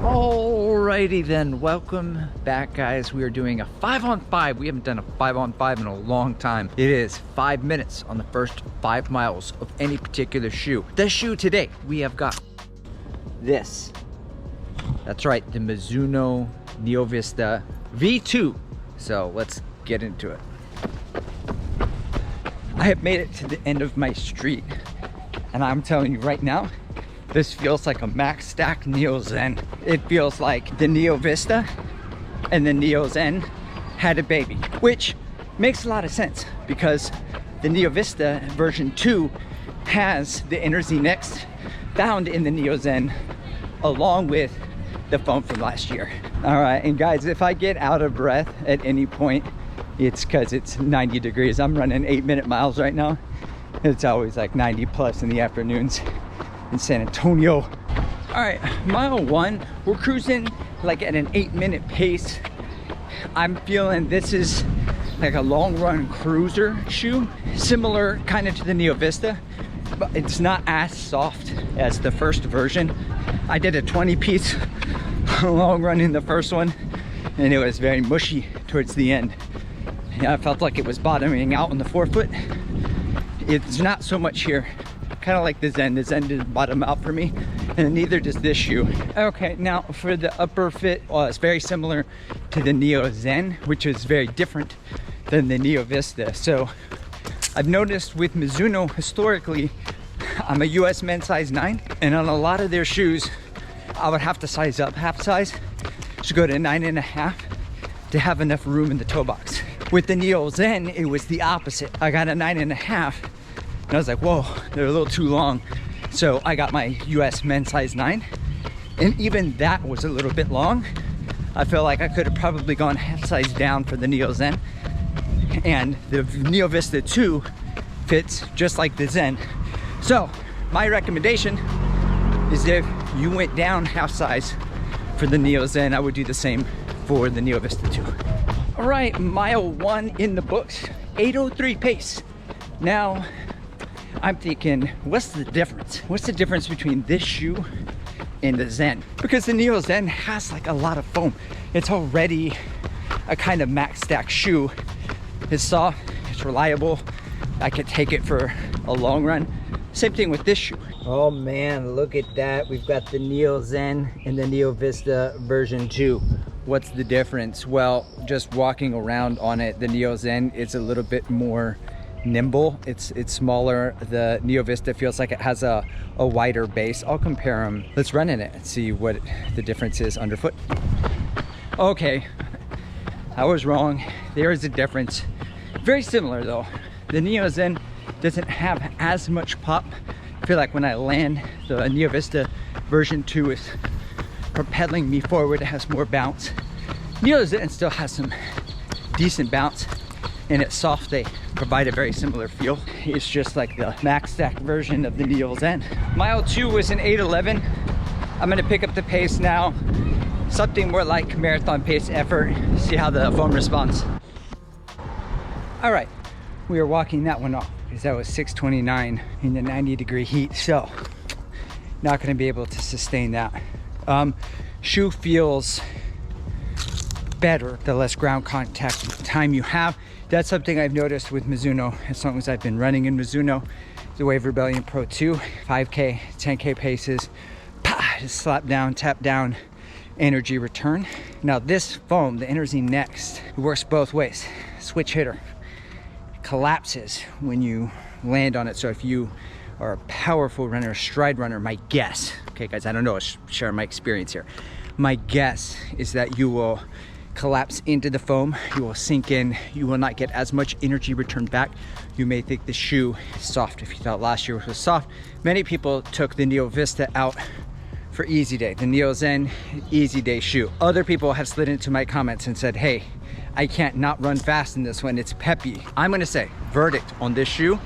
Alrighty then, welcome back guys. We are doing a 5-on-5. We haven't done a 5-on-5 in a long time. It is 5 minutes on the first 5 miles of any particular shoe. The shoe today, we have got this. That's right, the Mizuno Neo Vista V2. So let's get into it. I have made it to the end of my street, and I'm telling you right now, this feels like a max stack Neo Zen. It feels like the Neo Vista and the Neo Zen had a baby, which makes a lot of sense because the Neo Vista version 2 has the inner Z-Next found in the Neo Zen along with the foam from last year. All right, and guys, if I get out of breath at any point, it's because it's 90 degrees. I'm running 8-minute miles right now. It's always like 90 plus in the afternoons in San Antonio. All right, mile 1, we're cruising like at an 8-minute pace. I'm feeling this is like a long run cruiser shoe, similar kind of to the Neo Vista, but it's not as soft as the first version. I did a 20-piece long run in the first one, and it was very mushy towards the end. Yeah, I felt like it was bottoming out on the forefoot. It's not so much here. Kind of like the Zen. The Zen didn't bottom out for me, and neither does this shoe. Okay, now for the upper fit, well, it's very similar to the Neo Zen, which is very different than the Neo Vista. So I've noticed with Mizuno historically, I'm a US men's size 9, and on a lot of their shoes, I would have to size up half size to go to 9.5 to have enough room in the toe box. With the Neo Zen, it was the opposite. I got a 9.5. And I was like, whoa, they're a little too long. So I got my US men's size 9. And even that was a little bit long. I feel like I could have probably gone half size down for the Neo Zen. And the Neo Vista 2 fits just like the Zen. So my recommendation is if you went down half size for the Neo Zen, I would do the same for the Neo Vista 2. All right, mile 1 in the books, 8:03 pace. Now, I'm thinking, what's the difference? What's the difference between this shoe and the Zen? Because the Neo Zen has like a lot of foam. It's already a kind of max stack shoe. It's soft, it's reliable. I could take it for a long run. Same thing with this shoe. Oh man, look at that. We've got the Neo Zen and the Neo Vista version 2. What's the difference? Well, just walking around on it, the Neo Zen is a little bit more nimble. It's smaller. The Neo Vista feels like it has a wider base. I'll compare them. Let's run in it and see what the difference is underfoot. Okay, I was wrong. There is a difference. Very similar though. The Neo Zen doesn't have as much pop. I feel like when I land, the Neo Vista version 2 is propelling me forward. It has more bounce. Neo Zen still has some decent bounce, and it's soft. They provide a very similar feel. It's just like the max stack version of the Neo Zen. Mile 2 was an 8:11. I'm gonna pick up the pace now. Something more like marathon pace effort. See how the foam responds. All right, we are walking that one off because that was 6:29 in the 90-degree heat. So not gonna be able to sustain that. Shoe feels better the less ground contact time you have. That's something I've noticed with Mizuno as long as I've been running in Mizuno. The Wave Rebellion Pro 2, 5K, 10K paces, just slap down, tap down, energy return. Now this foam, the Inner Z-Next, it works both ways. Switch hitter, it collapses when you land on it. So if you are a powerful runner, stride runner, my guess, okay guys, I don't know, share my experience here. My guess is that you will collapse into the foam, you will sink in, you will not get as much energy return back. You may think the shoe is soft if you thought last year was soft. Many people took the Neo Vista out for easy day, the Neo Zen easy day shoe. Other people have slid into my comments and said, hey, I can't not run fast in this one, it's peppy. I'm gonna say, verdict on this shoe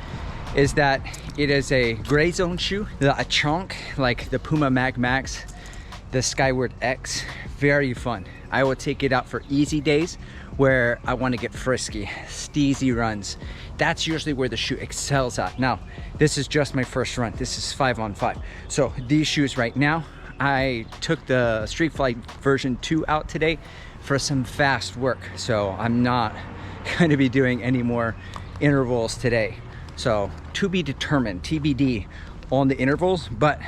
is that it is a gray zone shoe, a chunk like the Puma Mag Max, the Skyward X, very fun. I will take it out for easy days where I want to get frisky, steezy runs. That's usually where the shoe excels at. Now, this is just my first run. This is 5-on-5. So these shoes right now, I took the Street Flight version 2 out today for some fast work, so I'm not going to be doing any more intervals today. So to be determined, TBD on the intervals, but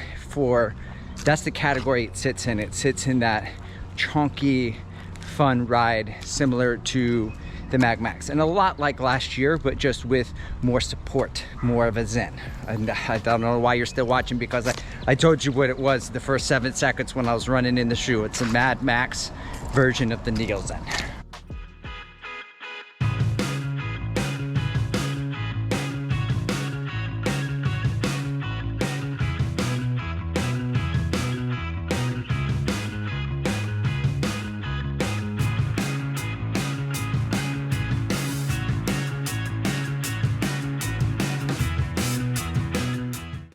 that's the category it sits in. It sits in that chunky, fun ride similar to the Mag Max, and a lot like last year, but just with more support, more of a Zen. And I don't know why you're still watching, because I told you what it was the first 7 seconds when I was running in the shoe. It's a Mad Max version of the Neo Zen.